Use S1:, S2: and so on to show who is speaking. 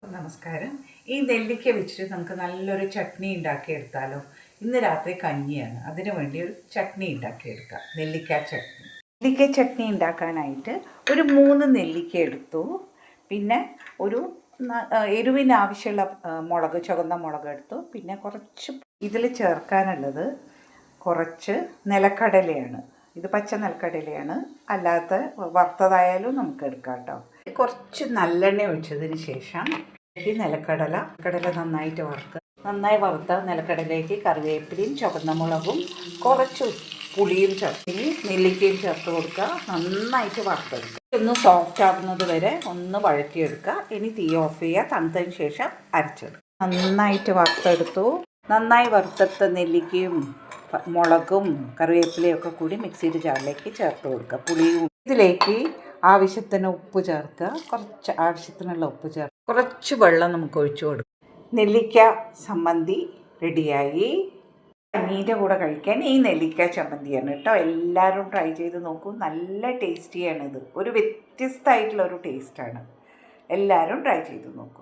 S1: നമസ്കാരം. ഈ നെല്ലിക്ക വെച്ചിട്ട് നമുക്ക് നല്ലൊരു ചട്നി ഉണ്ടാക്കിയെടുത്താലോ? ഇന്ന് രാത്രി കഞ്ഞിയാണ്, അതിനു വേണ്ടി ഒരു ചട്നി ഉണ്ടാക്കിയെടുക്കാം. നെല്ലിക്ക ചട്നി. നെല്ലിക്ക ചട്നി ഉണ്ടാക്കാനായിട്ട് ഒരു 3 നെല്ലിക്ക എടുത്തു. പിന്നെ ഒരു എരിവിന് ആവശ്യമുള്ള ചുവന്ന മുളക് എടുത്തു. പിന്നെ കുറച്ച് ഇതിൽ ചേർക്കാനുള്ളത് കുറച്ച് നിലക്കടലയാണ്. ഇത് പച്ച നിലക്കടലയാണ്, അല്ലാത്ത വറുത്തതായാലും നമുക്ക് എടുക്കാം കേട്ടോ. കുറച്ച് നല്ലെണ്ണ ഒഴിച്ചതിന് ശേഷം ഈ നിലക്കടല നന്നായിട്ട് നന്നായി വറുത്ത നിലക്കടലയ്ക്ക് കറിവേപ്പിലയും ചുവന്ന മുളകും കുറച്ച് പുളിയും ചേർത്ത് നെല്ലിക്കയും ചേർത്ത് കൊടുക്കുക. നന്നായിട്ട് വറുത്തെടുക്കുക. ഒന്ന് സോഫ്റ്റ് ആകുന്നത് വരെ ഒന്ന് വഴറ്റിയെടുക്കുക. ഇനി തീ ഓഫ് ചെയ്യുക. തണുത്തതിന് ശേഷം അരച്ചെടുക്കുക. നന്നായിട്ട് വറുത്തെടുത്തു. നന്നായി വറുത്തെടുത്ത നെല്ലിക്കയും മുളകും കറിവേപ്പിലയും ഒക്കെ കൂടി മിക്സിയുടെ ജാറിലേക്ക് ചേർത്ത് കൊടുക്കുക. പുളിയും ഇതിലേക്ക് ആവശ്യത്തിന് ഉപ്പ് ചേർക്കുക. ആവശ്യത്തിനുള്ള ഉപ്പ് ചേർക്കുക. കുറച്ച് വെള്ളം നമുക്ക് ഒഴിച്ചു കൊടുക്കുക. നെല്ലിക്ക ചമ്മന്തി റെഡിയായി. കഞ്ഞീൻ്റെ കൂടെ കഴിക്കാൻ ഈ നെല്ലിക്ക ചമ്മന്തിയാണ് കേട്ടോ. എല്ലാവരും ട്രൈ ചെയ്ത് നോക്കൂ. നല്ല ടേസ്റ്റിയാണിത്. ഒരു വ്യത്യസ്തമായിട്ടുള്ളൊരു ടേസ്റ്റാണ്. എല്ലാവരും ട്രൈ ചെയ്ത് നോക്കൂ.